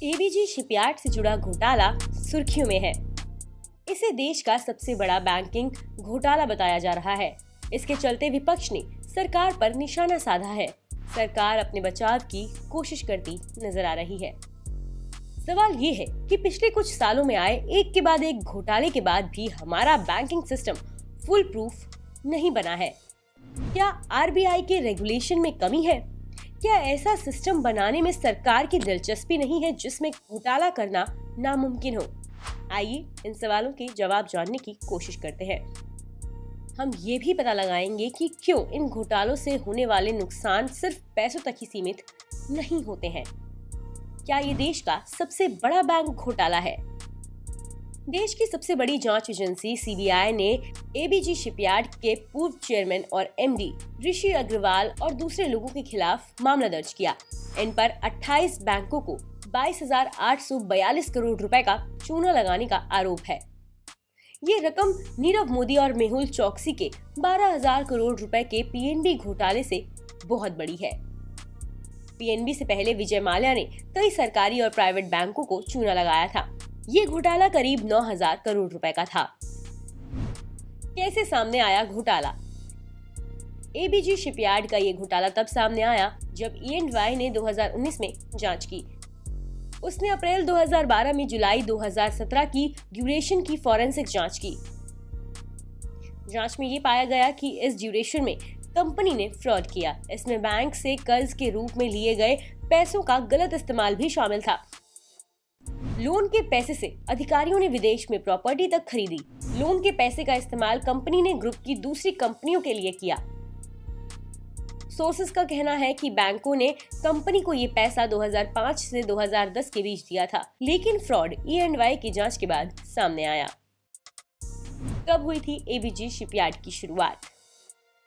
ABG shipyard से जुड़ा घोटाला सुर्खियों में है। इसे देश का सबसे बड़ा बैंकिंग घोटाला बताया जा रहा है। इसके चलते विपक्ष ने सरकार पर निशाना साधा है। सरकार अपने बचाव की कोशिश करती नजर आ रही है। सवाल ये है कि पिछले कुछ सालों में आए एक के बाद एक घोटाले के बाद भी हमारा बैंकिंग सिस्टम फुल प्रूफ नहीं बना है। क्या आरबीआई के रेगुलेशन में कमी है? क्या ऐसा सिस्टम बनाने में सरकार की दिलचस्पी नहीं है जिसमें घोटाला करना नामुमकिन हो? आइए इन सवालों के जवाब जानने की कोशिश करते हैं। हम ये भी पता लगाएंगे कि क्यों इन घोटालों से होने वाले नुकसान सिर्फ पैसों तक ही सीमित नहीं होते हैं। क्या ये देश का सबसे बड़ा बैंक घोटाला है? देश की सबसे बड़ी जांच एजेंसी सीबीआई ने एबीजी शिपयार्ड के पूर्व चेयरमैन और एमडी ऋषि अग्रवाल और दूसरे लोगों के खिलाफ मामला दर्ज किया। इन पर 28 बैंकों को 22,842 करोड़ रुपए का चूना लगाने का आरोप है। ये रकम नीरव मोदी और मेहुल चोकसी के 12,000 करोड़ रुपए के पीएनबी घोटाले से बहुत बड़ी है। पीएनबी से पहले विजय माल्या ने कई सरकारी और प्राइवेट बैंकों को चूना लगाया था। ये घोटाला करीब 9,000 करोड़ रुपए का था। कैसे सामने आया घोटाला? एबीजी शिपयार्ड का ये घोटाला तब सामने आया जब E&Y ने 2019 में जांच की। उसने अप्रैल 2012 में जुलाई 2017 की ड्यूरेशन की फॉरेंसिक जांच की। जांच में ये पाया गया कि इस ड्यूरेशन में कंपनी ने फ्रॉड किया। इसमें बैंक से कर्ज के रूप में लिए गए पैसों का गलत इस्तेमाल भी शामिल था। लोन के पैसे से अधिकारियों ने विदेश में प्रॉपर्टी तक खरीदी। लोन के पैसे का इस्तेमाल कंपनी ने ग्रुप की दूसरी कंपनियों के लिए किया। सोर्सेस का कहना है कि बैंकों ने कंपनी को ये पैसा 2005 से 2010 के बीच दिया था, लेकिन फ्रॉड E&Y की जांच के बाद सामने आया। कब हुई थी एबीजी शिपयार्ड की शुरुआत?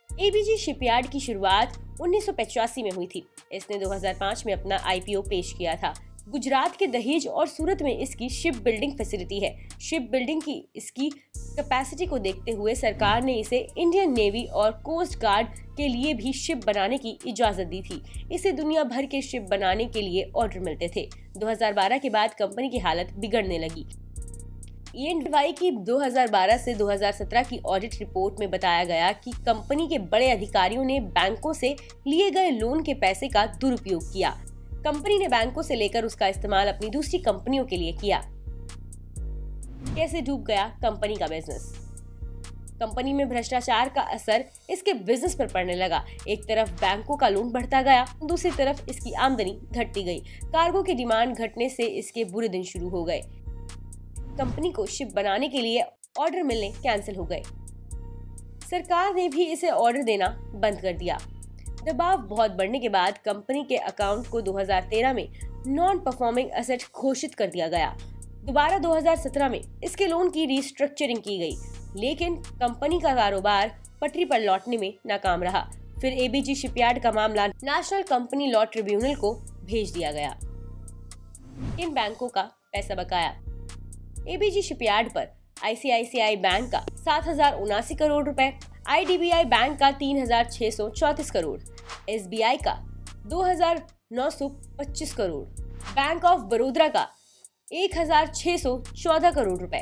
एबीजी शिपयार्ड की शुरुआत 1985 में हुई थी। इसने 2005 में अपना आईपीओ पेश किया था। गुजरात के दहेज और सूरत में इसकी शिप बिल्डिंग फैसिलिटी है। शिप बिल्डिंग की इसकी कैपेसिटी को देखते हुए सरकार ने इसे इंडियन नेवी और कोस्ट गार्ड के लिए भी शिप बनाने की इजाजत दी थी। इसे दुनिया भर के शिप बनाने के लिए ऑर्डर मिलते थे। 2012 के बाद कंपनी की हालत बिगड़ने लगी। E&Y की 2012 से 2017 की ऑडिट रिपोर्ट में बताया गया कि कंपनी के बड़े अधिकारियों ने बैंकों से लिए गए लोन के पैसे का दुरुपयोग किया। कंपनी ने बैंकों से लेकर उसका इस्तेमाल अपनी दूसरी कंपनियों के लिए किया। कैसे डूब गया कंपनी का बिजनेस? कंपनी में भ्रष्टाचार का असर इसके बिजनेस पर पड़ने लगा। एक तरफ बैंकों का लोन बढ़ता गया, दूसरी तरफ इसकी आमदनी घटती गई। कार्गो की डिमांड घटने से इसके बुरे दिन शुरू हो गए। कंपनी को शिप बनाने के लिए ऑर्डर मिलने कैंसिल हो गए। सरकार ने भी इसे ऑर्डर देना बंद कर दिया। दबाव बहुत बढ़ने के बाद कंपनी के अकाउंट को 2013 में नॉन परफॉर्मिंग एसेट घोषित कर दिया गया। दोबारा 2017 में इसके लोन की रिस्ट्रक्चरिंग की गई, लेकिन कंपनी का कारोबार पटरी पर लौटने में नाकाम रहा। फिर एबीजी शिपयार्ड का मामला नेशनल कंपनी लॉ ट्रिब्यूनल को भेज दिया गया। इन बैंकों का पैसा बकाया। एबीजी शिपयार्ड पर आईसीआईसीआई बैंक का 7,079 करोड़ रुपए, आईडीबीआई बैंक का 3,634 करोड़, एसबीआई का 2,925 करोड़, बैंक ऑफ बड़ौदा का 1,614 करोड़ रुपए,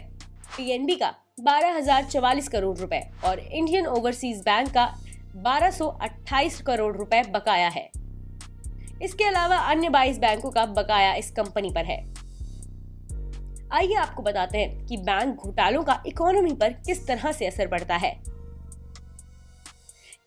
पीएनबी का 12,044 करोड़ रुपए और इंडियन ओवरसीज बैंक का 1,228 करोड़ रुपए बकाया है। इसके अलावा अन्य 22 बैंकों का बकाया इस कंपनी पर है। आइए आपको बताते हैं कि बैंक घोटालों का इकोनॉमी पर किस तरह से असर पड़ता है।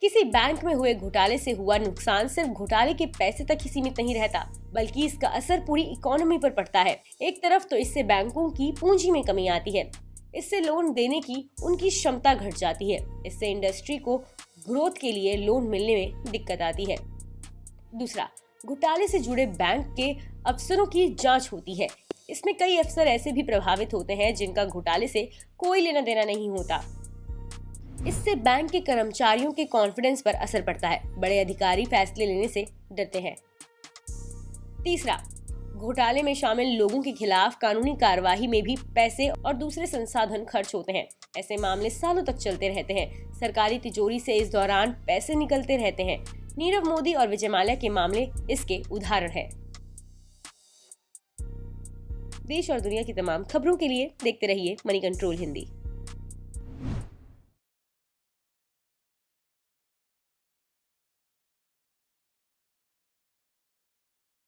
किसी बैंक में हुए घोटाले से हुआ नुकसान सिर्फ घोटाले के पैसे तक ही सीमित नहीं रहता, बल्कि इसका असर पूरी इकोनॉमी पर पड़ता है। एक तरफ तो इससे बैंकों की पूंजी में कमी आती है, इससे लोन देने की उनकी क्षमता घट जाती है, इससे इंडस्ट्री को ग्रोथ के लिए लोन मिलने में दिक्कत आती है। दूसरा, घोटाले से जुड़े बैंक के अफसरों की जांच होती है। इसमें कई अफसर ऐसे भी प्रभावित होते हैं जिनका घोटाले से कोई लेना देना नहीं होता। इससे बैंक के कर्मचारियों के कॉन्फिडेंस पर असर पड़ता है। बड़े अधिकारी फैसले लेने से डरते हैं। तीसरा, घोटाले में शामिल लोगों के खिलाफ कानूनी कार्यवाही में भी पैसे और दूसरे संसाधन खर्च होते हैं। ऐसे मामले सालों तक चलते रहते हैं। सरकारी तिजोरी से इस दौरान पैसे निकलते रहते हैं। नीरव मोदी और विजय माल्या के मामले इसके उदाहरण हैं। देश और दुनिया की तमाम खबरों के लिए देखते रहिए मनी कंट्रोल हिंदी।